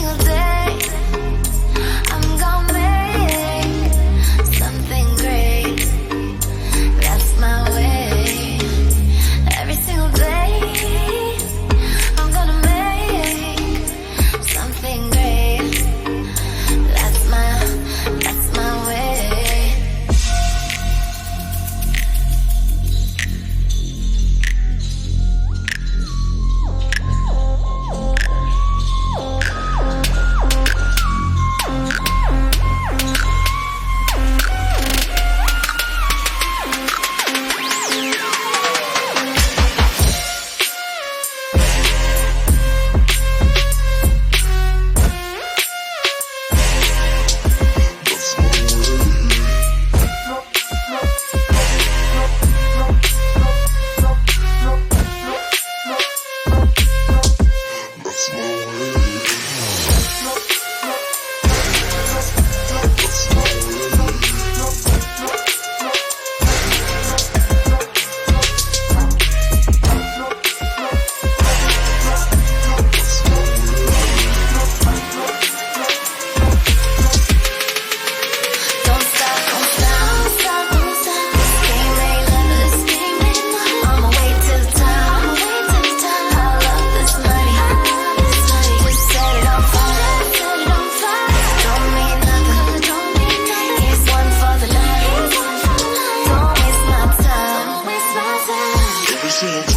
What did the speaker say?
single day, I'm gonna make something great. That's my way. Every single day, I'm gonna make something great. That's my way. Every single